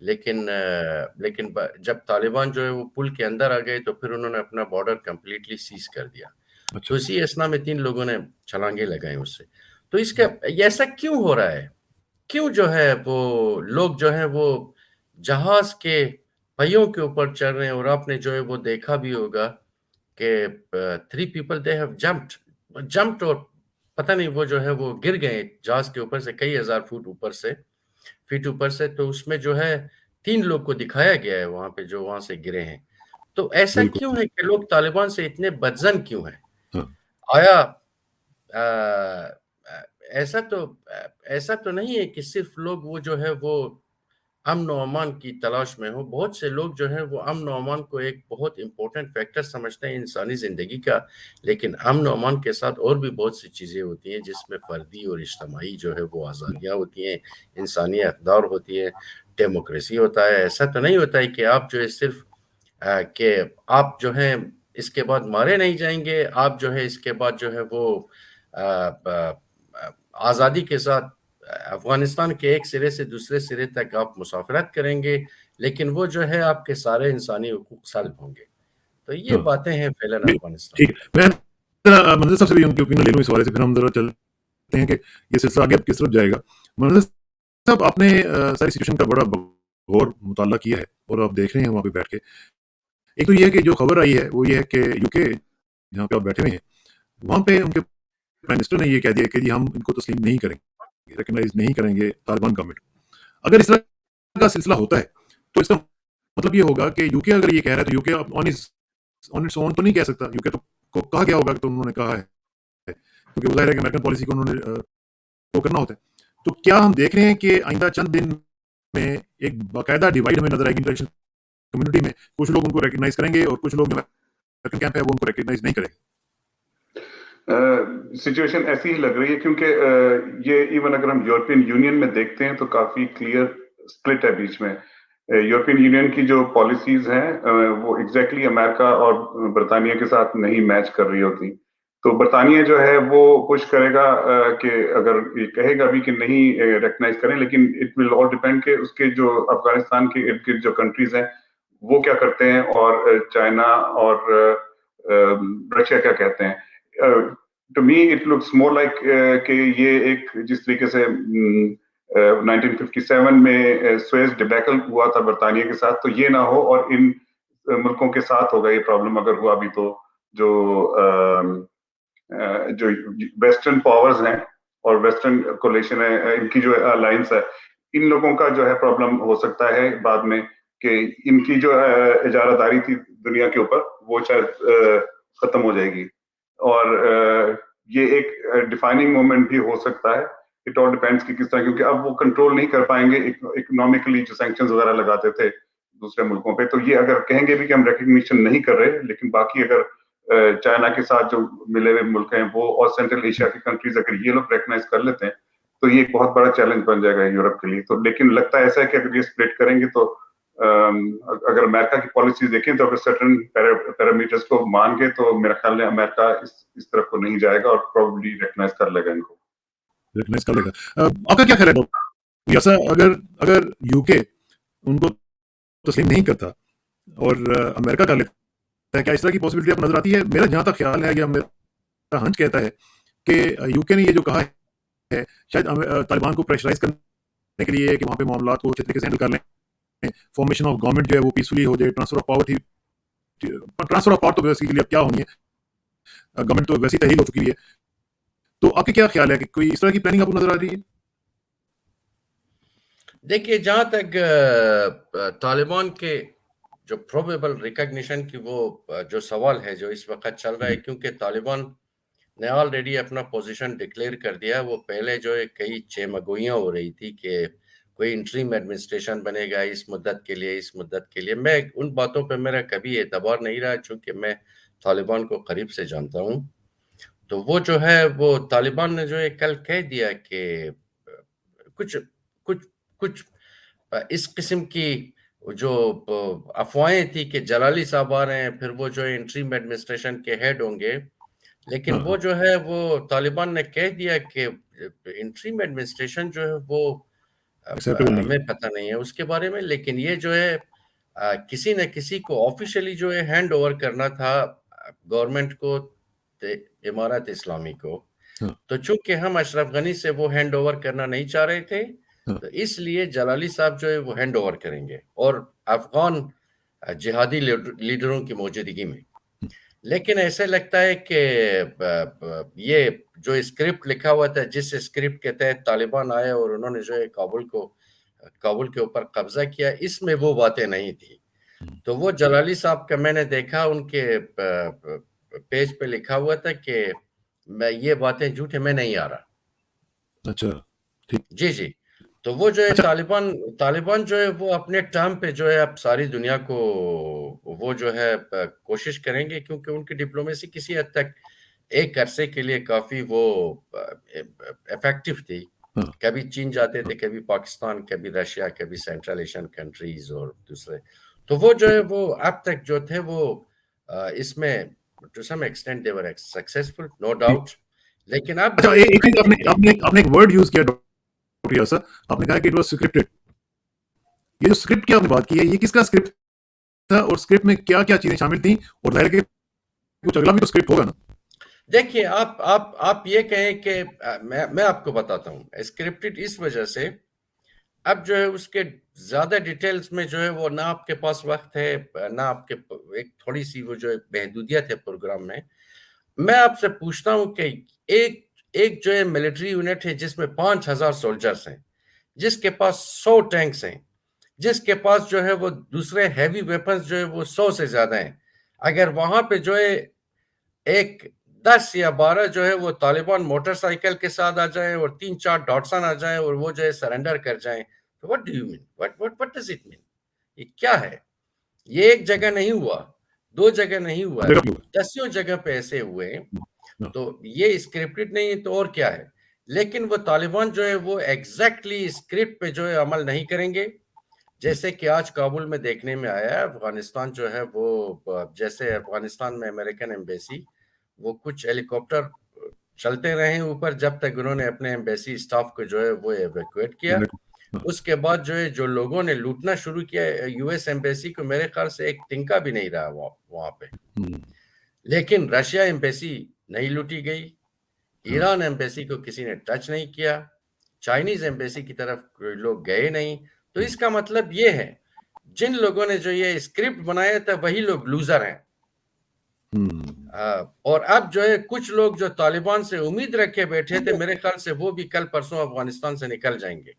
لیکن جب طالبان جو ہے وہ پل کے اندر آ گئے تو پھر انہوں نے اپنا بارڈر کمپلیٹلی سیز کر دیا. تو اچھا اسی اسنا میں 3 لوگوں نے چھلانگیں لگائیں اس سے. تو اس کا یہ ایسا کیوں ہو رہا ہے؟ کیوں جو ہے وہ لوگ جو ہیں وہ جہاز کے پہیوں کے اوپر چڑھ رہے ہیں؟ اور آپ نے جو ہے وہ دیکھا بھی ہوگا کہ 3 people they have jumped اور پتہ نہیں وہ جو ہے وہ گر گئے جہاز کے اوپر سے کئی ہزار فٹ اوپر سے. تو اس میں جو ہے 3 لوگ کو دکھایا گیا ہے وہاں پہ جو وہاں سے گرے ہیں. تو ایسا بالکل. کیوں ہے کہ لوگ طالبان سے اتنے بدظن کیوں ہیں؟ ہاں آیا ایسا تو نہیں ہے کہ صرف لوگ وہ جو ہے وہ امن و امان کی تلاش میں ہو. بہت سے لوگ جو ہیں وہ امن و امان کو ایک بہت امپورٹنٹ فیکٹر سمجھتے ہیں انسانی زندگی کا. لیکن امن و امان کے ساتھ اور بھی بہت سی چیزیں ہوتی ہیں جس میں فردی اور اجتماعی جو ہے وہ آزادیاں ہوتی ہیں، انسانی اقدار ہوتی ہیں، ڈیموکریسی ہوتا ہے. ایسا تو نہیں ہوتا ہے کہ آپ جو ہے صرف کہ آپ جو ہیں اس کے بعد مارے نہیں جائیں گے، آپ جو ہے اس کے بعد جو ہے وہ آزادی کے ساتھ افغانستان کے ایک سرے سے دوسرے سرے تک آپ مسافرت کریں گے، لیکن وہ جو ہے آپ کے سارے انسانی حقوق سلب ہوں گے. تو یہ ہاں باتیں ہیں فعلاً افغانستان ٹھیک ہے. میں ذرا منظر صاحب سے بھی ان کی اوپینین لے لوں اس حوالے سے، پھر ہم ذرا چلتے ہیں کہ یہ سلسلہ آگے اب کس طرف جائے گا. منظر صاحب آپ نے ساری سچویشن کا بڑا غور مطالعہ کیا ہے اور آپ دیکھ رہے ہیں وہاں پہ بیٹھ کے. ایک تو یہ ہے کہ جو خبر آئی ہے وہ یہ ہے کہ یو کے جہاں پہ آپ بیٹھے ہوئے ہیں وہاں پہ ان کے پرائم منسٹر نے یہ کہہ دیا کہ جی ہم ان کو تسلیم نہیں کریں گے، ریکگنائز نہیں کریں گے طالبان گورنمنٹ. اگر اس طرح کا سلسلہ ہوتا ہے تو اس کا مطلب یہ ہوگا کہ یو کے اگر یہ کہہ رہا ہے تو یو کے آن اٹس اون تو نہیں کہہ سکتا. یو کے تو کو کہا گیا ہوگا تو انہوں نے کہا ہے کیونکہ ظاہر ہے کہ امریکن پالیسی کو انہوں نے وہ کرنا ہوتا ہے. تو کیا ہم دیکھ رہے ہیں کہ آئندہ چند دن میں ایک باقاعدہ ڈیوائڈ ہمیں نظر آئے گی انٹرنیشنل کمیونٹی میں؟ کچھ لوگ ان کو ریکگنائز کریں گے اور کچھ لوگ جو امریکن کیمپ ہے وہ ان کو ریکگنائز نہیں کریں گے. سچویشن ایسی ہی لگ رہی ہے کیونکہ یہ ایون اگر ہم یورپین یونین میں دیکھتے ہیں تو کافی کلیئر سپلٹ ہے بیچ میں. یورپین یونین کی جو پالیسیز ہیں وہ ایگزیکٹلی امریکہ اور برطانیہ کے ساتھ نہیں میچ کر رہی ہوتی. تو برطانیہ جو ہے وہ کوشش کرے گا کہ اگر یہ کہے گا بھی کہ نہیں ریکگنائز کریں، لیکن اٹ ول آل ڈیپینڈ کہ اس کے جو افغانستان کے ارد گرد جو کنٹریز ہیں وہ کیا کرتے ہیں اور چائنا اور رشیا کیا کہتے ہیں. To me it looks more like کہ یہ ایک جس طریقے سے 1957 میں سویز ڈیبیکل ہوا تھا برطانیہ کے ساتھ، تو یہ نہ ہو اور ان ملکوں کے ساتھ ہوگا یہ پرابلم اگر ہوا بھی تو جو ویسٹرن پاورز ہیں اور ویسٹرن کولیشن ہے ان کی جو الائنس ہے ان لوگوں کا جو ہے پرابلم ہو سکتا ہے بعد میں کہ ان کی جو اجارہ داری تھی دنیا کے اوپر وہ شاید ختم ہو جائے گی. اور یہ ایک ڈیفائننگ مومنٹ بھی ہو سکتا ہے. اٹ آل ڈیپینڈس کہ کس طرح، کیونکہ اب وہ کنٹرول نہیں کر پائیں گے اکنامکلی جو سینکشنز وغیرہ لگاتے تھے دوسرے ملکوں پہ. تو یہ اگر کہیں گے بھی کہ ہم ریکگنیشن نہیں کر رہے، لیکن باقی اگر چائنا کے ساتھ جو ملے ہوئے ملک ہیں وہ اور سینٹرل ایشیا کی کنٹریز اگر یہ لوگ ریکگنائز کر لیتے ہیں تو یہ ایک بہت بڑا چیلنج بن جائے گا یورپ کے لیے. تو لیکن لگتا ہے ایسا ہے کہ اگر یہ اسپلٹ کریں گے تو اگر امریکہ کی پالیسیز دیکھیں تو اگر سرٹن پیرامیٹرز کو مان گے تو میرا خیال ہے امریکہ اس طرف کو نہیں جائے گا اور پروبلی ریکگنائز کر لے گا ان کو. ریکگنائز کر لے گا. آپ کا کیا خیال ہے ایسا اگر یو کے ان کو تسلیم نہیں کرتا اور امریکہ کر لیتا ہے، کیا اس طرح کی پاسبلٹی آپ نظر آتی ہے؟ میرا جہاں تک خیال ہے یا میرا ہنچ کہتا ہے کہ یو کے نے یہ جو کہا ہے شاید طالبان کو پریشرائز کرنے کے لیے کہ وہاں پہ معاملات کو اچھے طریقے سے ہینڈل کر لیں، فارمیشن آف گورنمنٹ جو ہے وہ پیسفلی ہو جائے، ٹرانسفر آف پاور تو بیسیکلی اب کیا ہونی ہے، گورنمنٹ تو ویسی تحلیل ہو چکی ہے. تو آپ کے کیا خیال ہے کہ کوئی اس طرح کی پلاننگ آپ کو نظر آ رہی ہے؟ دیکھیے جہاں تک طالبان کے جو پروبیبل ریکگنیشن کی وہ جو سوال ہے جو اس وقت چل رہا ہے، کیونکہ طالبان نے آلریڈی اپنا پوزیشن ڈکلیئر کر دیا. وہ پہلے جو ہے کئی چیمگوئیاں ہو رہی تھی کہ کوئی انٹریم ایڈمنسٹریشن بنے گا اس مدت کے لیے. میں ان باتوں پہ میرا کبھی اعتبار نہیں رہا چونکہ میں طالبان کو قریب سے جانتا ہوں. تو وہ جو ہے وہ طالبان نے جو ہے کل کہہ دیا کہ کچھ اس قسم کی جو افواہیں تھی کہ جلالی صاحب آ رہے ہیں پھر وہ جو انٹریم ایڈمنسٹریشن کے ہیڈ ہوں گے، لیکن وہ جو ہے وہ طالبان نے کہہ دیا کہ انٹریم ایڈمنسٹریشن جو ہے وہ Acceptable نہیں. ہمیں پتہ نہیں ہے اس کے بارے میں، لیکن یہ جو ہے کسی نہ کسی کو آفیشلی جو ہے ہینڈ اوور کرنا تھا گورنمنٹ کو، امارات اسلامی کو. ہاں. تو چونکہ ہم اشرف غنی سے وہ ہینڈ اوور کرنا نہیں چاہ رہے تھے، ہاں. تو اس لیے جلالی صاحب جو ہے وہ ہینڈ اوور کریں گے، اور افغان جہادی لیڈروں کی موجودگی میں. لیکن ایسے لگتا ہے کہ یہ جو اسکرپٹ لکھا ہوا تھا، جس اسکرپٹ کے تحت طالبان آئے اور انہوں نے جو ہے کابل کے اوپر قبضہ کیا، اس میں وہ باتیں نہیں تھی. تو وہ جلالی صاحب کا میں نے دیکھا ان کے پیج پہ لکھا ہوا تھا کہ میں یہ باتیں جھوٹے میں نہیں آ رہا. اچھا ٹھیک. جی. تو وہ جو ہے اچھا. طالبان جو ہے وہ اپنے ٹرم پہ جو ہے اب ساری دنیا کو وہ جو ہے کوشش کریں گے، کیونکہ ان کی ڈپلومیسی کسی حد تک ایک عرصے کے لیے کافی وہ افیکٹو تھی. ہاں. کبھی چین جاتے تھے، کبھی پاکستان، کبھی رشیا، کبھی سینٹرل ایشین کنٹریز اور دوسرے. تو وہ جو ہے وہ اب تک جو تھے وہ اس میں to some extent they were successful, no doubt. لیکن اب اچھا آپ نے ایک ورڈ یوز کیا ڈاکٹر یاسر، آپ نے کہا کہ اٹ واز اسکرپٹڈ. یہ جو اسکرپٹ کی آپ نے بات کی ہے، یہ کس کا اسکرپٹ تھا اور اسکرپٹ میں کیا کیا چیزیں شامل تھیں؟ اور ظاہر ہے کہ کچھ اگلا بھی تو اسکرپٹ ہوگا نا. دیکھیے آپ یہ کہیں کہ میں آپ کو بتاتا ہوں اسکرپٹڈ اس وجہ سے. اب جو ہے اس کے زیادہ ڈیٹیلز میں جو ہے وہ نہ آپ کے پاس وقت ہے، نہ آپ کے ایک تھوڑی سی وہ جو محدودیت ہے پروگرام میں. میں آپ سے پوچھتا ہوں کہ ایک جو ہے ملٹری یونٹ ہے جس میں 5000 سولجرز ہیں، جس کے پاس 100 ٹینکس ہیں، جس کے پاس جو ہے وہ دوسرے ہیوی ویپنز جو ہے وہ 100 سے زیادہ ہیں. اگر وہاں پہ جو ہے ایک 10 یا 12 جو ہے وہ طالبان موٹر سائیکل کے ساتھ آ جائیں اور 3-4 ڈاٹسن آ جائیں اور وہ جو ہے سرنڈر کر جائیں، تو what do you mean? What does it mean? یہ کیا ہے؟ یہ ایک جگہ نہیں ہوا، 2 جگہ نہیں ہوا، 10 جگہ پہ ایسے ہوئے. تو یہ اسکرپٹڈ نہیں ہے تو اور کیا ہے؟ لیکن وہ طالبان جو ہے وہ ایگزیکٹلی اسکرپٹ پہ جو ہے عمل نہیں کریں گے. جیسے کہ آج کابل میں دیکھنے میں آیا ہے، افغانستان جو ہے وہ جیسے افغانستان میں امریکن ایمبیسی، وہ کچھ ہیلی کاپٹر چلتے رہے اوپر جب تک انہوں نے اپنے ایمبیسی اسٹاف کو جو ہے وہ ایویکویٹ کیا. اس کے بعد جو ہے جو لوگوں نے لوٹنا شروع کیا یو ایس ایمبیسی کو، میرے خیال سے ایک تنکا بھی نہیں رہا وہاں پہ. لیکن رشیا ایمبیسی نہیں لوٹی گئی، ایران ایمبیسی کو کسی نے ٹچ نہیں کیا، چائنیز ایمبیسی کی طرف لوگ گئے نہیں. تو اس کا مطلب یہ ہے جن لوگوں نے جو یہ اسکرپٹ بنایا تھا وہی لوگ لوزر ہیں. اور اب جو ہے کچھ لوگ جو طالبان سے امید رکھے بیٹھے تھے، میرے خیال سے وہ بھی کل پرسوں افغانستان سے نکل جائیں گے.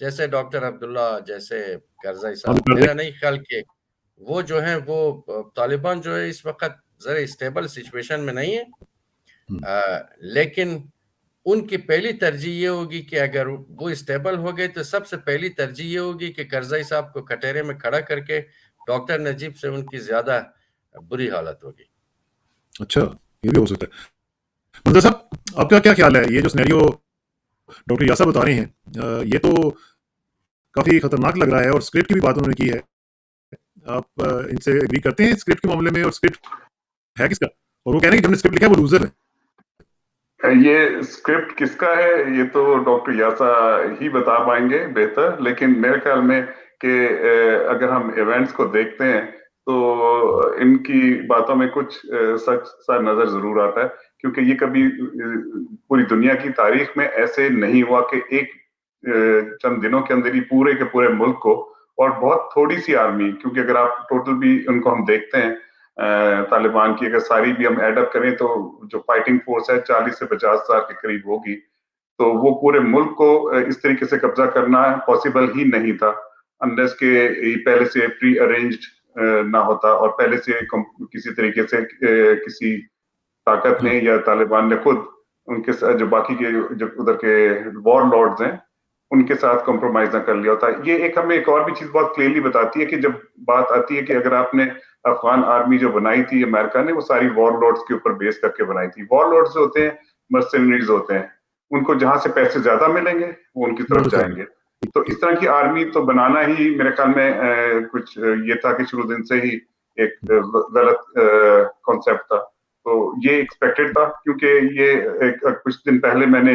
جیسے ڈاکٹر عبداللہ، جیسے کرزئی صاحب. میرا نہیں خیال کہ وہ جو ہیں وہ طالبان جو ہے اس وقت ذرا اسٹیبل سچویشن میں نہیں ہے، لیکن ان کی پہلی ترجیح یہ ہوگی کہ اگر وہ اسٹیبل ہو گئے تو سب سے پہلی ترجیح یہ ہوگی کہ کرزئی صاحب کو کٹہرے میں کھڑا کر کے ڈاکٹر نجیب سے ان کی زیادہ بری حالت ہوگی. اچھا یہ بھی ہو سکتا ہے. منظر صاحب آپ کا کیا خیال ہے؟ یہ جو سینیریو ڈاکٹر یاسر بتا رہے ہیں یہ تو کافی خطرناک لگ رہا ہے، اور اسکرپٹ کی بھی بات انہوں نے کی ہے. آپ ان سے ایگری کرتے ہیں اسکرپٹ کے معاملے میں؟ اور اسکرپٹ ہے کس کا؟ اور وہ کہہ رہے ہیں کہ جب نے اسکرپٹ لکھا ہے وہ لوزر ہے. یہ اسکرپٹ کس کا ہے یہ تو ڈاکٹر یاسر ہی بتا پائیں گے بہتر، لیکن میرے خیال میں کہ اگر ہم ایونٹس کو دیکھتے ہیں تو ان کی باتوں میں کچھ سچ سا نظر ضرور آتا ہے، کیونکہ یہ کبھی پوری دنیا کی تاریخ میں ایسے نہیں ہوا کہ ایک چند دنوں کے اندر ہی پورے کے پورے ملک کو، اور بہت تھوڑی سی آرمی، کیونکہ اگر آپ ٹوٹل بھی ان کو ہم دیکھتے ہیں طالبان کی، اگر ساری بھی ہم ایڈ اپ کریں تو جو فائٹنگ فورس ہے 40 سے 50 ہزار کے قریب ہوگی. تو وہ پورے ملک کو اس طریقے سے قبضہ کرنا پاسبل ہی نہیں تھا انلیس کہ پہلے سے پری ارینجڈ نہ ہوتا، اور پہلے سے کسی طریقے سے کسی طاقت نے یا طالبان نے خود ان کے جو باقی کے جو ادھر کے وار لارڈز ہیں ان کے ساتھ کمپرومائز نہ کر لیا ہوتا. یہ ایک ہمیں ایک اور بھی چیز بہت کلیئرلی بتاتی ہے کہ جب بات آتی ہے کہ اگر آپ نے افغان آرمی جو بنائی تھی امریکہ نے، وہ ساری وار لارڈز کے اوپر بیس کر کے بنائی تھی. وار لارڈز جو ہوتے ہیں مرسنریز ہوتے ہیں، ان کو جہاں سے پیسے زیادہ ملیں گے وہ ان کی طرف جائیں گے. تو اس طرح کی آرمی تو بنانا ہی میرے خیال میں کچھ یہ تھا کہ شروع دن سے ہی ایک غلط کانسیپٹ تھا. تو یہ ایکسپیکٹڈ تھا، کیونکہ یہ کچھ دن پہلے میں نے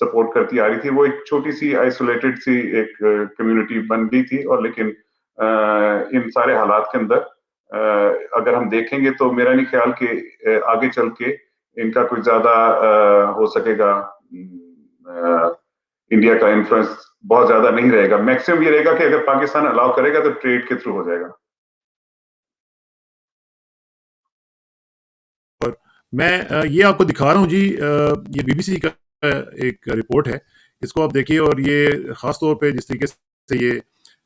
سپورٹ کرتی آ رہی تھی. وہ ایک چھوٹی سی آئسولیٹڈ سی ایک کمیونٹی بن گئی تھی, اور لیکن ان سارے حالات کے اندر اگر ہم دیکھیں گے تو میرا نہیں خیال کہ آگے چل کے ان کا کچھ زیادہ ہو سکے گا, انڈیا کا انفلوئنس بہت زیادہ نہیں رہے گا. میکسیمم یہ رہے گا کہ اگر پاکستان الاؤ کرے گا تو ٹریڈ کے تھرو ہو جائے گا. اور میں یہ آپ کو دکھا رہا ہوں جی, یہ بی بی سی کا ایک رپورٹ ہے, اس کو آپ دیکھیے, اور یہ خاص طور پہ جس طریقے سے یہ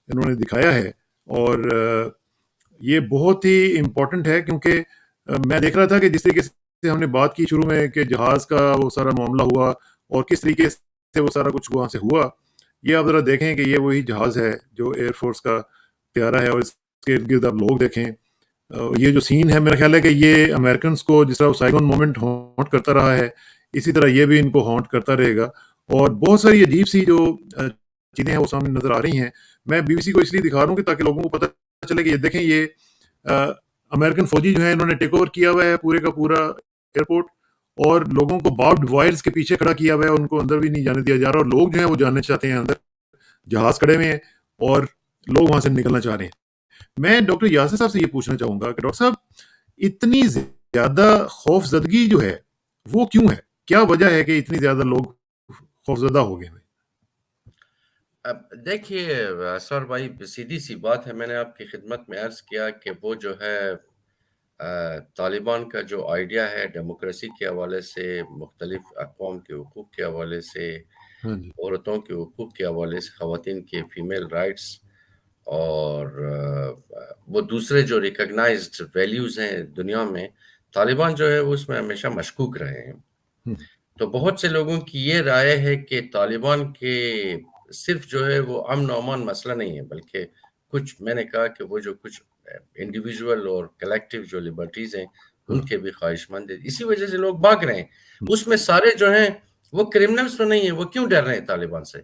انہوں نے دکھایا ہے, اور یہ بہت ہی امپورٹنٹ ہے, کیونکہ میں دیکھ رہا تھا کہ جس طریقے سے ہم نے بات کی شروع میں کہ جہاز کا وہ سارا معاملہ ہوا اور کس طریقے سے وہ سارا کچھ وہاں سے ہوا, یہ آپ ذرا دیکھیں کہ یہ وہی جہاز ہے جو ایئر فورس کا طیارہ ہے, اور اس کے ارد گرد آپ لوگ دیکھیں. یہ جو سین ہے میرا خیال ہے کہ یہ امریکنس کو جس طرح وہ سائیکلون مومنٹ ہانٹ کرتا رہا ہے, اسی طرح یہ بھی ان کو ہانٹ کرتا رہے گا. اور بہت ساری عجیب سی جو چیزیں ہیں وہ سامنے نظر آ رہی ہیں. میں بی بی سی کو اس لیے دکھا رہا ہوں کہ تاکہ لوگوں کو پتہ چلے کہ یہ دیکھیں, یہ امریکن فوجی جو ہے انہوں نے ٹیک اوور کیا ہوا ہے پورے کا پورا ایئرپورٹ, اور لوگوں کو باربڈ وائرز کے پیچھے کھڑا کیا ہوا ہے, ان کو اندر بھی نہیں جانے دیا جا رہا, اور لوگ جو ہیں وہ جاننا چاہتے ہیں اندر, جہاز کھڑے ہوئے ہیں اور لوگ وہاں سے نکلنا چاہ رہے ہیں. میں ڈاکٹر یاسر صاحب سے یہ پوچھنا چاہوں گا کہ ڈاکٹر صاحب, اتنی زیادہ خوف زدگی جو ہے وہ کیوں ہے؟ کیا وجہ ہے کہ اتنی زیادہ لوگ خوف زدہ ہو گئے ہیں؟ اب دیکھیے اسرار بھائی, سیدھی سی بات ہے, میں نے آپ کی خدمت میں عرض کیا کہ وہ جو ہے طالبان کا جو آئیڈیا ہے ڈیموکریسی کے حوالے سے, مختلف اقوام کے حقوق کے حوالے سے, ہاں جی, عورتوں کے حقوق کے حوالے سے, خواتین کے فیمیل رائٹس, اور وہ دوسرے جو ریکگنائزڈ ویلیوز ہیں دنیا میں, طالبان جو ہے اس میں ہمیشہ مشکوک رہے ہیں. تو بہت سے لوگوں کی یہ رائے ہے کہ طالبان کے صرف جو ہے وہ امن و امان مسئلہ نہیں ہے, بلکہ کچھ میں نے کہا کہ وہ جو کچھ انڈیویجول اور کلیکٹیو جو لبرٹیز ہیں ان کے بھی خواہش مند ہیں, اسی وجہ سے لوگ بھاگ رہے ہیں. اس میں سارے جو ہیں وہ کرمنلز تو نہیں ہیں, وہ کیوں ڈر رہے ہیں طالبان سے؟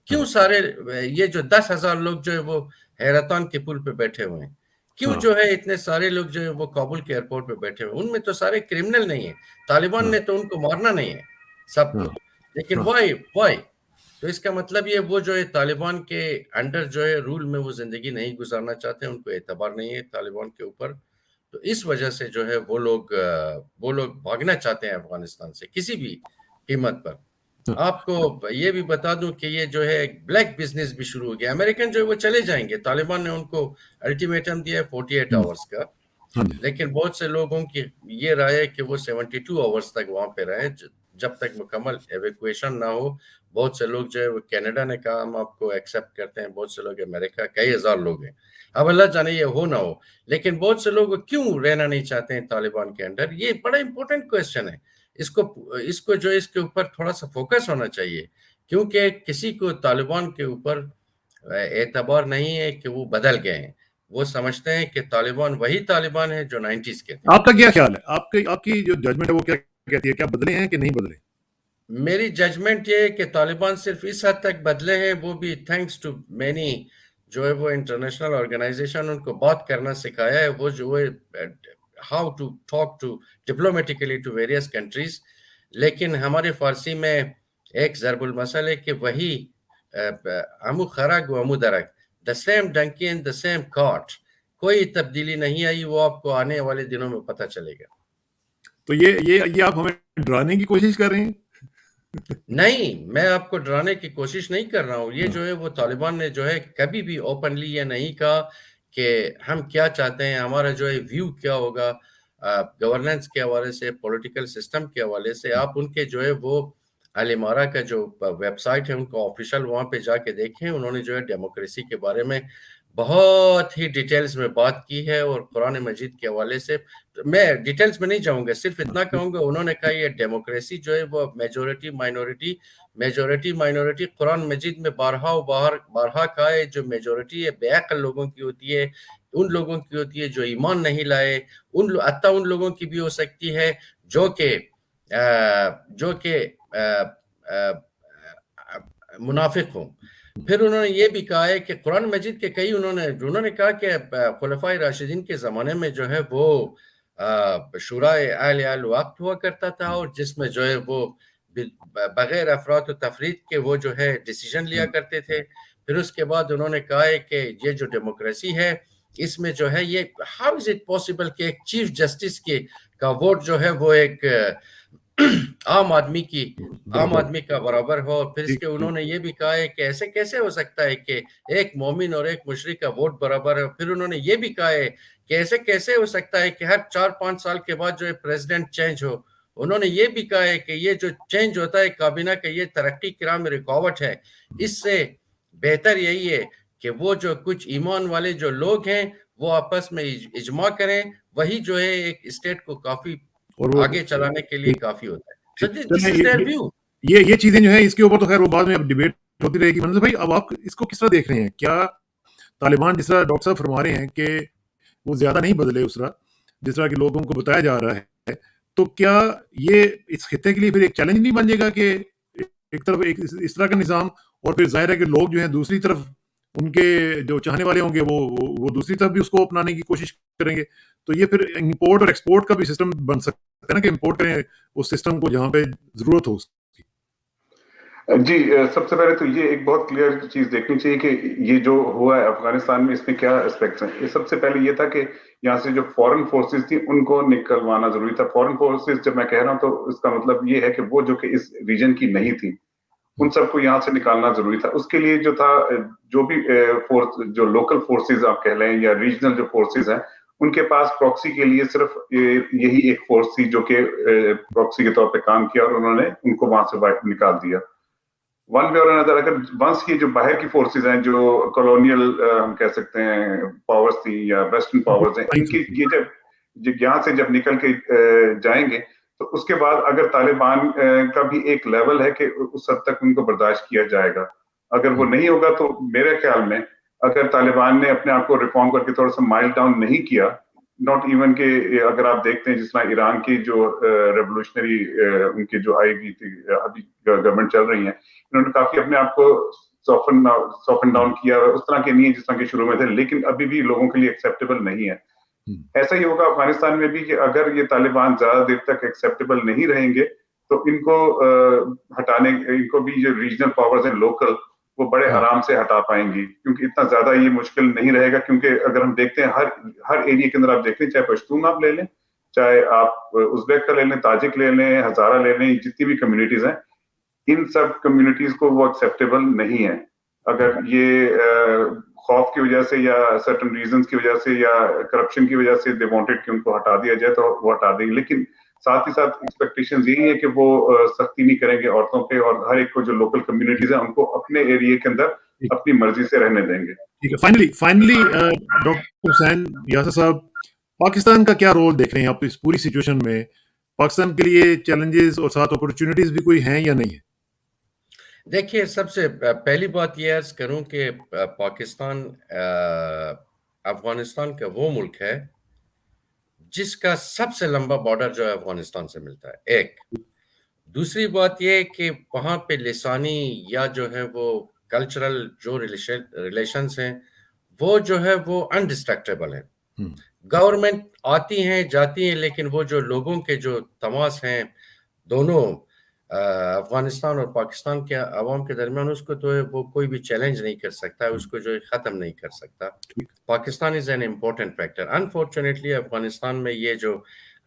کیوں سارے یہ جو 10,000 لوگ جو ہے وہ حیرتان کے پل پہ بیٹھے ہوئے ہیں, کیوں جو ہے اتنے سارے لوگ جو ہے وہ کابل کے ایئرپورٹ پہ بیٹھے ہوئے ہیں؟ ان میں تو سارے کرمنل نہیں ہیں, طالبان نے تو ان کو مارنا نہیں ہے سب کو, لیکن وائی تو اس کا مطلب یہ وہ جو ہے طالبان کے انڈر جو ہے رول میں وہ زندگی نہیں گزارنا چاہتے ہیں, ان کو اعتبار نہیں ہے طالبان کے اوپر. تو اس وجہ سے جو ہے وہ لوگ بھاگنا چاہتے ہیں افغانستان سے کسی بھی قیمت پر. آپ کو یہ بھی بتا دوں کہ یہ جو ہے بلیک بزنس بھی شروع ہو گیا. امریکن جو ہے وہ چلے جائیں گے, طالبان نے ان کو الٹیمیٹم دیا ہے 48 آورز کا, لیکن بہت سے لوگوں کی یہ رائے ہے کہ وہ 72 آورز تک وہاں پہ رہیں جب تک مکمل ایویکویشن نہ ہو. بہت سے لوگ جو ہے وہ کینیڈا نے کہا ہم آپ کو ایکسیپٹ کرتے ہیں, بہت سے لوگ امریکہ, کئی ہزار لوگ ہیں, اب اللہ جانے یہ ہو نہ ہو. لیکن بہت سے لوگ کیوں رہنا نہیں چاہتے ہیں طالبان کے انڈر, یہ بڑا امپورٹنٹ کویسچن ہے. اس کو جو اس کے اوپر تھوڑا سا فوکس ہونا چاہیے, کیونکہ کسی کو طالبان کے اوپر اعتبار نہیں ہے کہ وہ بدل گئے ہیں. وہ سمجھتے ہیں کہ طالبان وہی طالبان ہے جو 90s کے تھے. آپ کا کیا خیال ہے, آپ کی جو ججمنٹ ہے وہ کیا کہتی ہے, کیا بدلے ہیں کہ نہیں بدلے؟ میری ججمنٹ یہ ہے کہ طالبان صرف اس حد تک بدلے ہیں, وہ بھی تھینکس ٹو مینی جو ہے وہ انٹرنیشنل آرگنائزیشن ان کو بات کرنا سکھایا ہے, وہ جو ہے how to talk to diplomatically to various countries. لیکن ہمارے فارسی میں ایک ضرب المثل ہے کہ وہی امو خرگ و امو درگ, the same donkey and the same cat, کوئی تبدیلی نہیں آئی, وہ آپ کو آنے والے دنوں میں پتہ چلے گا. تو یہ آپ ہمیں ڈرانے کی کوشش کر رہے ہیں؟ نہیں, میں آپ کو ڈرانے کی کوشش نہیں کر رہا ہوں. یہ جو ہے وہ طالبان نے جو ہے کبھی بھی اوپنلی یہ نہیں کہا کہ ہم کیا چاہتے ہیں, ہمارا جو ہے ویو کیا ہوگا گورننس کے حوالے سے, پولیٹیکل سسٹم کے حوالے سے. آپ ان کے جو ہے وہ الامارہ کا جو ویب سائٹ ہے ان کو آفیشل وہاں پہ جا کے دیکھیں, انہوں نے جو ہے ڈیموکریسی کے بارے میں بہت ہی ڈیٹیلز میں بات کی ہے, اور قرآن مجید کے حوالے سے میں ڈیٹیلز میں نہیں جاؤں گا, صرف اتنا کہوں گا انہوں نے کہا یہ ڈیموکریسی جو ہے وہ میجورٹی مائنورٹی قرآن مجید میں بارہا کہا ہے, جو میجورٹی ہے بے عقل لوگوں کی ہوتی ہے, ان لوگوں کی ہوتی ہے جو ایمان نہیں لائے, حتیٰ ان لوگوں کی بھی ہو سکتی ہے جو کہ منافق ہوں. پھر انہوں نے یہ بھی کہا ہے کہ قرآن مجید کے کئی انہوں نے کہا کہ خلفائے راشدین کے زمانے میں جو ہے وہ شورائے اہل وقت ہوا کرتا تھا, اور جس میں جو ہے وہ بغیر افراط و تفریط کے وہ جو ہے ڈیسیجن لیا کرتے تھے. پھر اس کے بعد انہوں نے کہا ہے کہ یہ جو ڈیموکریسی ہے اس میں جو ہے یہ ہاؤ از اٹ پاسبل کہ ایک چیف جسٹس کا ووٹ جو ہے وہ ایک عام آدمی کا برابر ہو. پھر اس کے انہوں نے یہ بھی کہا ہے کہ ایسے کیسے ہو سکتا ہے کہ ایک مومن اور ایک مشرک کا ووٹ برابر ہے. پھر انہوں نے یہ بھی کہا ہے کہ ایسے کیسے ہو سکتا ہے کہ ہر 4-5 سال کے بعد جو ہے پریزیڈنٹ چینج ہو. انہوں نے یہ بھی کہا ہے کہ یہ جو چینج ہوتا ہے کابینہ کا یہ ترقی کی راہ میں رکاوٹ ہے. اس سے بہتر یہی ہے کہ وہ جو کچھ ایمان والے جو لوگ ہیں وہ آپس میں اجماع کریں, وہی جو ہے ایک اسٹیٹ کو کافی آگے چلانے کے لیے کافی ہوتا ہے. So this is their view. یہ چیزیں جو ہیں اس کے اوپر تو خیر وہ بعد میں اب ڈیبیٹ ہوتی رہے گی. منظر بھائی اب آپ اس کو کس طرح دیکھ رہے ہیں؟ کیا طالبان جس طرح ڈاکٹر صاحب فرما رہے ہیں کہ وہ زیادہ نہیں بدلے اس طرح جس طرح کہ لوگوں کو بتایا جا رہا ہے, تو کیا یہ اس خطے کے لیے پھر ایک چیلنج نہیں بن جائے گا کہ ایک طرف ایک اس طرح کا نظام اور پھر ظاہر ہے کہ لوگ جو ہیں دوسری طرف ان کے جو چاہنے والے ہوں گے وہ دوسری طرف بھی اس کو اپنانے کی کوشش کریں گے, تو یہ پھر امپورٹ اور ایکسپورٹ کا بھی سسٹم بن سکتا ہے نا کہ امپورٹ کریں اس سسٹم کو جہاں پہ ضرورت ہو. جی, سب سے پہلے تو یہ ایک بہت کلیئر چیز دیکھنی چاہیے کہ یہ جو ہوا ہے افغانستان میں اس میں کیا اسپیکٹس ہیں. سب سے پہلے یہ تھا کہ یہاں سے جو فورن فورسز تھی ان کو نکلوانا ضروری تھا. فورن فورسز جب میں کہہ رہا ہوں تو اس کا مطلب یہ ہے کہ وہ جو کہ اس ریجن کی نہیں تھی ان سب کو یہاں سے نکالنا ضروری تھا. اس کے لیے جو تھا جو بھی جو لوکل فورسز آپ کہہ لیں یا ریجنل جو فورسز ہیں ان کے پاس پراکسی کے لیے صرف یہی ایک فورس تھی جو کہ پراکسی کے طور پہ کام کیا اور انہوں نے ان کو وہاں سے نکال دیا. ون وے اور اندر اگر ونس کی جو باہر کی فورسز ہیں جو کالونیل ہم کہہ سکتے ہیں پاورز تھی یا ویسٹرن پاورز ہیں ان کی یہ جب یہاں سے جب نکل کے جائیں گے تو اس کے بعد اگر طالبان کا بھی ایک لیول ہے کہ اس حد تک ان کو برداشت کیا جائے گا. اگر وہ نہیں ہوگا تو میرے خیال میں اگر طالبان نے اپنے آپ کو ریفارم کر کے تھوڑا سا مائل ڈاؤن نہیں کیا, ناٹ ایون کہ اگر آپ دیکھتے ہیں جس طرح ایران کی جو ریولوشنری ان کی جو آئے گی تھی ابھی گورنمنٹ چل رہی ہیں انہوں نے کافی اپنے آپ کو سافن ڈاؤن کیا, اس طرح کے نہیں ہے جس طرح کے شروع میں تھے, لیکن ابھی بھی لوگوں کے لیے ایکسیپٹیبل نہیں ہے. ایسا ہی ہوگا افغانستان میں بھی کہ اگر یہ طالبان زیادہ دیر تک ایکسیپٹیبل نہیں رہیں گے تو ان کو ہٹانے ان کو بھی جو ریجنل پاورز ہیں لوکل وہ بڑے آرام سے ہٹا پائیں گی, کیونکہ اتنا زیادہ یہ مشکل نہیں رہے گا. کیونکہ اگر ہم دیکھتے ہیں ہر ایریا کے اندر آپ دیکھتے ہیں, چاہے پشتون آپ لے لیں, چاہے آپ ازبیک کا لے لیں, تاجک لے لیں, ہزارہ لے لیں, جتنی بھی کمیونٹیز ہیں ان سب کمیونٹیز کو وہ ایکسیپٹیبل نہیں ہے. اگر یہ خوف کی وجہ سے یا سرٹن ریزنز کی وجہ سے یا کرپشن کی وجہ سے دے وانٹڈ کہ ان کو ہٹا دیا جائے تو وہ ہٹا دیں گے, لیکن ساتھ ہی ساتھ ایکسپیکٹیشنز یہی ہے کہ وہ سختی نہیں کریں گے عورتوں پہ, اور ہر ایک کو جو لوکل کمیونٹیز ہیں ان کو اپنے ایریے کے اندر اپنی مرضی سے رہنے دیں گے. ٹھیک ہے, فائنلی ڈاکٹر حسین یاسر صاحب, پاکستان کا کیا رول دیکھ رہے ہیں آپ اس پوری سچویشن میں؟ پاکستان کے لیے چیلنجز اور ساتھ اپرچونٹیز بھی کوئی ہیں یا نہیں ہے؟ دیکھیے, سب سے پہلی بات یہ عرض کروں کہ پاکستان افغانستان کا وہ ملک ہے جس کا سب سے لمبا بارڈر جو ہے افغانستان سے ملتا ہے, ایک. دوسری بات یہ کہ وہاں پہ لسانی یا جو ہے وہ کلچرل جو ریلیشنز ہیں وہ جو ہے وہ انڈسٹرکٹیبل ہیں. گورنمنٹ آتی ہیں جاتی ہیں, لیکن وہ جو لوگوں کے جو تماس ہیں دونوں افغانستان اور پاکستان کے عوام کے درمیان, اس کو تو وہ کوئی بھی چیلنج نہیں کر سکتا, اس کو جو ختم نہیں کر سکتا. Pakistan is an important factor. Unfortunately Afghanistan میں یہ جو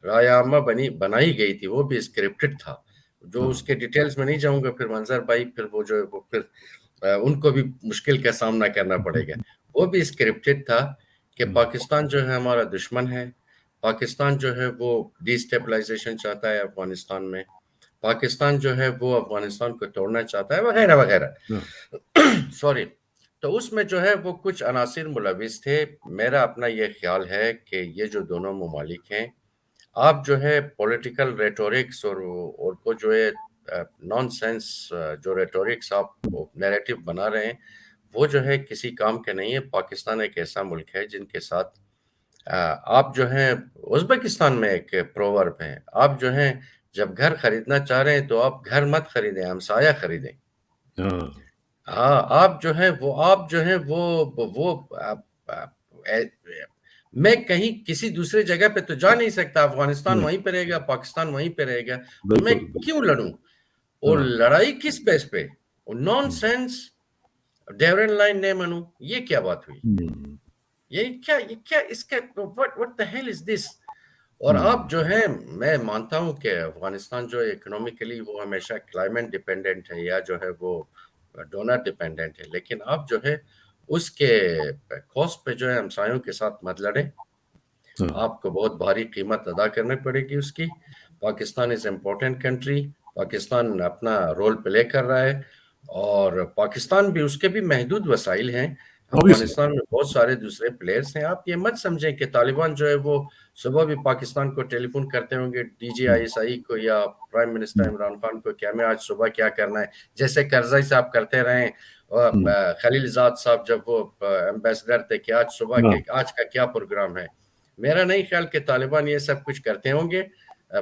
رائے عامہ بنائی گئی تھی وہ بھی اسکرپٹڈ تھا, جو اس کے ڈیٹیلز میں نہیں جاؤں گا, پھر منظر بھائی پھر وہ جو وہ پھر ان کو بھی مشکل کا سامنا کرنا پڑے گا. وہ بھی اسکرپٹڈ تھا کہ پاکستان جو ہے ہمارا دشمن ہے, پاکستان جو ہے وہ ڈی اسٹیبلائزیشن چاہتا ہے افغانستان میں, پاکستان جو ہے وہ افغانستان کو توڑنا چاہتا ہے وغیرہ وغیرہ. سوری. تو اس میں جو ہے وہ کچھ عناصر ملوث تھے. میرا اپنا یہ خیال ہے کہ یہ جو دونوں ممالک ہیں, آپ جو ہے پولیٹیکل ریٹورکس اور وہ جو ہے نان سینس جو ریٹورکس آپ نیریٹو بنا رہے ہیں وہ جو ہے کسی کام کے نہیں ہے. پاکستان ایک ایسا ملک ہے جن کے ساتھ آپ جو ہیں ازبکستان میں ایک پروورب ہے, آپ جو ہیں جب گھر خریدنا چاہ رہے ہیں تو آپ گھر مت خریدیں, ہمسایہ خریدیں. ہاں, آپ جو ہیں وہ میں کہیں کسی دوسرے جگہ پہ تو جا نہیں سکتا, افغانستان وہیں پہ رہے گا, پاکستان وہیں پہ رہے گا, تو میں کیوں لڑوں؟ اور لڑائی کس بیس پہ؟ نان سینس ڈیورن لائن نہیں منو، یہ کیا بات ہوئی؟ یہ کیا اس کا what the hell is this؟ اور آپ جو ہے، میں مانتا ہوں کہ افغانستان جو اکنومیکلی وہ ہمیشہ کلائمیٹ ڈیپینڈنٹ ہے یا جو ہے وہ ڈونر ڈیپینڈنٹ ہے، لیکن آپ جو ہے اس کے کاسٹ پہ جو ہے ہمسایوں کے ساتھ مت لڑیں، آپ کو بہت بھاری قیمت ادا کرنی پڑے گی اس کی۔ Pakistan is important country, Pakistan اپنا رول پلے کر رہا ہے، اور پاکستان بھی، اس کے بھی محدود وسائل ہیں، افغانستان میں بہت سارے دوسرے پلیئرز ہیں۔ آپ یہ مت سمجھیں کہ طالبان جو ہے وہ صبح بھی پاکستان کو ٹیلی فون کرتے ہوں گے، D G I S I کو یا پرائم منسٹر عمران خان کو، کہ ہمیں آج صبح کیا کرنا ہے، جیسے کرزئی صاحب کرتے رہے، خلیل زاد صاحب جب وہ ایمبیسڈر تھے، کہ آج صبح کے آج کا کیا پروگرام ہے۔ میرا نہیں خیال کہ طالبان یہ سب کچھ کرتے ہوں گے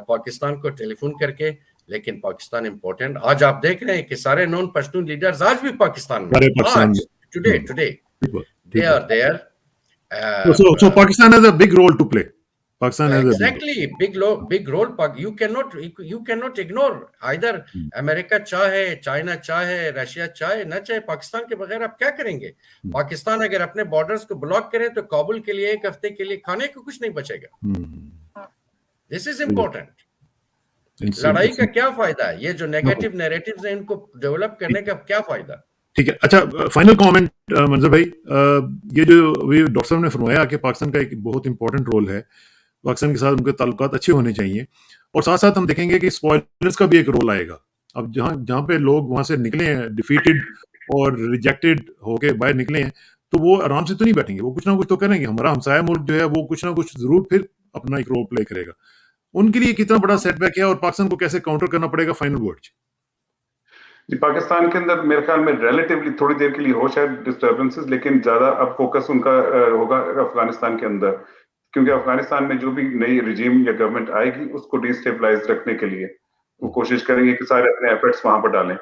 پاکستان کو ٹیلی فون کر کے، لیکن پاکستان امپورٹنٹ۔ آج آپ دیکھ رہے ہیں کہ سارے نون پشتون لیڈرز آج بھی پاکستان میں، آج today they are there. So Pakistan has a big role to play. Pakistan has exactly big role. You cannot ignore either امریکہ چاہے، چائنا چاہے، رشیا چاہے نہ چاہے، پاکستان کے بغیر آپ کیا کریں گے؟ پاکستان اگر اپنے بارڈرز کو بلاک کرے تو کابل کے لیے ایک ہفتے کے لیے کھانے کو کچھ نہیں بچے گا۔ دس از امپورٹنٹ۔ لڑائی کا کیا فائدہ ہے؟ یہ جو نیگیٹو نیریٹیوز ہیں ان کو ڈیولپ کرنے کا کیا فائدہ؟ ٹھیک ہے، اچھا فائنل کامنٹ منظر بھائی، یہ جو ڈاکٹر صاحب نے فرمایا کہ پاکستان کا ایک بہت امپورٹنٹ رول ہے، پاکستان کے ساتھ ان کے تعلقات اچھے ہونے چاہیے، اور ساتھ ساتھ ہم دیکھیں گے کہ اسپوائلرز کا بھی ایک رول آئے گا۔ اب جہاں پہ لوگ وہاں سے نکلے ہیں ڈیفیٹڈ اور ریجیکٹڈ ہو کے باہر نکلے ہیں، تو وہ آرام سے تو نہیں بیٹھیں گے، وہ کچھ نہ کچھ تو کریں گے۔ ہمارا ہمسایہ ملک جو ہے وہ کچھ نہ کچھ ضرور پھر اپنا ایک رول پلے کرے گا۔ ان کے لیے کتنا بڑا سیٹ بیک ہے اور پاکستان کو کیسے کاؤنٹر کرنا پڑے گا؟ فائنل ورڈ جی، پاکستان کے اندر میرے خیال میں ریلیٹیولی تھوڑی دیر کے لیے ہو شاید ڈسٹربنسز، لیکن زیادہ اب فوکس ان کا ہوگا افغانستان کے اندر، کیونکہ افغانستان میں جو بھی نئی رجیم یا گورنمنٹ آئے گی اس کو ڈی اسٹیبلائز رکھنے کے لیے وہ کوشش کریں گے کہ سارے اپنے ایفرٹس وہاں پر ڈالیں۔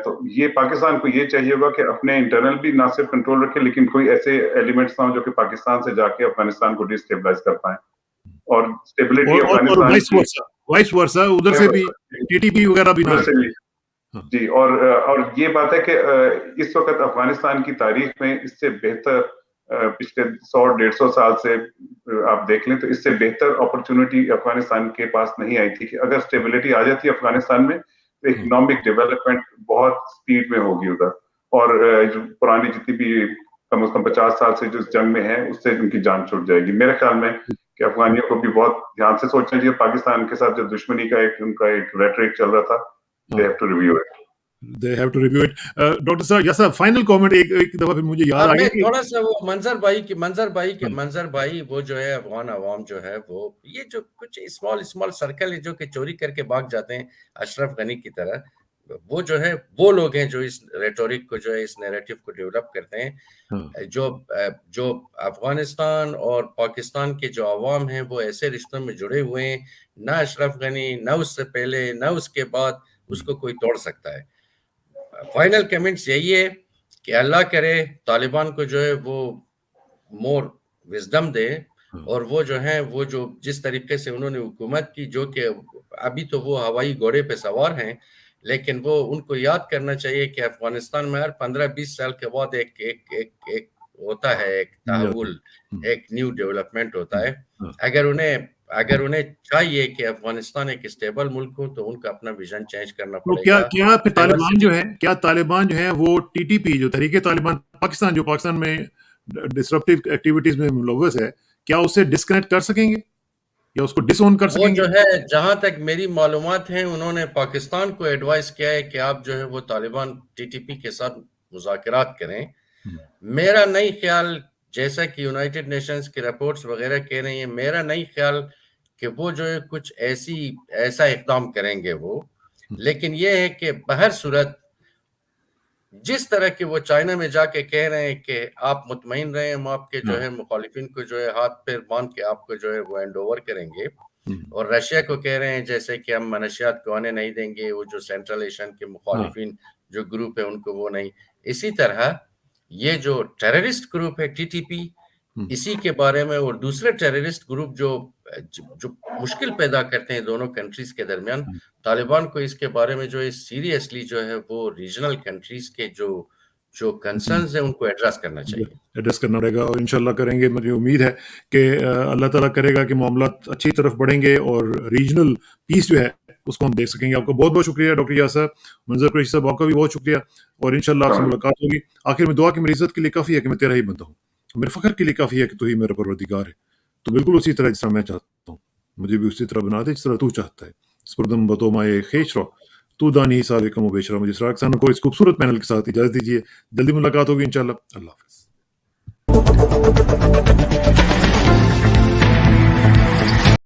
تو یہ پاکستان کو یہ چاہیے ہوگا کہ اپنے انٹرنل بھی نہ صرف کنٹرول رکھے، لیکن کوئی ایسے ایلیمنٹس نہ ہوں جو کہ پاکستان سے جا کے افغانستان کو ڈی اسٹیبلائز کر پائیں، اور اسٹیبلٹی افغانستان وائس ورسا ادھر سے بھی ٹی ٹی پی وغیرہ بھی نہ جی۔ اور یہ بات ہے کہ اس وقت افغانستان کی تاریخ میں اس سے بہتر پچھلے 100-150 سال سے آپ دیکھ لیں تو اس سے بہتر اپرچونٹی افغانستان کے پاس نہیں آئی تھی کہ اگر اسٹیبلٹی آ جاتی ہے افغانستان میں تو اکنامک ڈیولپمنٹ بہت سپیڈ میں ہوگی ادھر، اور جو پرانی جتنی بھی کم از کم 50 سال سے جو اس جنگ میں ہے اس سے ان کی جان چھوٹ جائے گی۔ میرے خیال میں کہ افغانیوں کو بھی بہت دھیان سے سوچنا چاہیے، پاکستان کے ساتھ جو دشمنی کا ان کا ایک ریٹرک چل رہا تھا، they have to review it. Doctor صاحب، یس فائنل کامنٹ ایک دفعہ پھر مجھے یاد آ گیا کہ تھوڑا سا وہ منظر بھائی وہ جو ہے افغان عوام جو ہے وہ یہ جو کچھ اسمال سرکل ہے جو کہ چوری کر کے بھاگ جاتے ہیں اشرف غنی کی طرح، وہ جو ہے وہ لوگ ہیں جو اس ریٹورک کو جو ہے اس نیریٹو کو ڈیولپ کرتے ہیں۔ جو افغانستان اور پاکستان کے جو عوام ہیں وہ ایسے رشتوں میں جڑے ہوئے ہیں، نہ اشرف غنی، نہ اس سے پہلے، نہ اس کے بعد اس کو کوئی توڑ سکتا ہے۔ فائنل کمنٹس یہی ہے کہ اللہ کرے طالبان کو جو ہے وہ مور وزڈم دے، اور وہ جو ہیں وہ جو جس طریقے سے انہوں نے حکومت کی، جو کہ ابھی تو وہ ہوائی گھوڑے پہ سوار ہیں، لیکن وہ ان کو یاد کرنا چاہیے کہ افغانستان میں ہر 15-20 سال کے بعد ایک ہوتا ہے، ایک تحول، ایک نیو ڈیولپمنٹ ہوتا ہے۔ اگر انہیں چاہیے کہ افغانستان ایک اسٹیبل ملک ہو تو ان کا اپنا ویژن چینج کرنا پڑے گا۔ کیا طالبان جو ہے وہ ٹی ٹی پی جو تحریک طالبان پاکستان جو پاکستان میں ڈسرپٹیو ایکٹیویٹیز میں ملوث ہے، کیا اسے ڈسکنیکٹ کر سکیں گے یا اس کو ڈس اون کر سکیں گے؟ وہ جو ہے جہاں تک میری معلومات ہیں انہوں نے پاکستان کو ایڈوائز کیا ہے کہ آپ جو ہے وہ طالبان ٹی ٹی پی کے ساتھ مذاکرات کریں۔ میرا نہیں خیال، جیسا کہ یونائٹڈ نیشنز کی رپورٹس وغیرہ کہہ رہی ہیں، میرا نہیں خیال کہ وہ جو ہے کچھ ایسا اقدام کریں گے وہ، لیکن یہ ہے کہ بہر صورت جس طرح کہ وہ چائنا میں جا کے کہہ رہے ہیں کہ آپ مطمئن رہیں، ہم آپ کے جو ہے مخالفین کو جو ہے ہاتھ پیر باندھ کے آپ کو جو ہے وہ ہینڈ اوور کریں گے، اور رشیا کو کہہ رہے ہیں جیسے کہ ہم منشیات کو آنے نہیں دیں گے، وہ جو سینٹرل ایشین کے مخالفین جو گروپ ہے ان کو وہ نہیں۔ اسی طرح یہ جو ٹیررسٹ گروپ ہے ٹی ٹی پی، اسی کے بارے میں، اور دوسرے ٹیررسٹ گروپ جو مشکل پیدا کرتے ہیں دونوں کنٹریز کے درمیان، طالبان کو اس کے بارے میں جو ہے سیریسلی جو ہے وہ ریجنل کنٹریز کے جو کنسرنز ہیں ان کو ایڈریس کرنا چاہیے، ایڈریس کرنا پڑے گا، اور انشاءاللہ کریں گے. مجھے امید ہے کہ اللہ تعالیٰ کرے گا کہ معاملات اچھی طرف بڑھیں گے اور ریجنل پیس جو ہے اس کو ہم دیکھ سکیں گے. آپ کا بہت بہت شکریہ ڈاکٹر یاس صاحب. منظر قریشی صاحب آپ کا بھی بہت شکریہ، اور انشاءاللہ آپ سے ملاقات ہوگی. آخر میں دعا کہ میری عزت کے لیے کافی ہے کہ میں تیرا ہی بندہ ہوں، میرے فخر کے لیے کافی ہے کہ تو ہی میرا پروردگار ہے. تو بالکل اسی طرح جس طرح میں چاہتا ہوں مجھے بھی اسی طرح بنا دے جس طرح تو چاہتا ہے. سپردم بتو مائے خیش رو تو دانی حساب کم و بیش رو. مجھے اسراق خان کو اس خوبصورت پینل کے ساتھ اجازت دیجیے. جلدی ملاقات ہوگی انشاءاللہ. اللہ حافظ.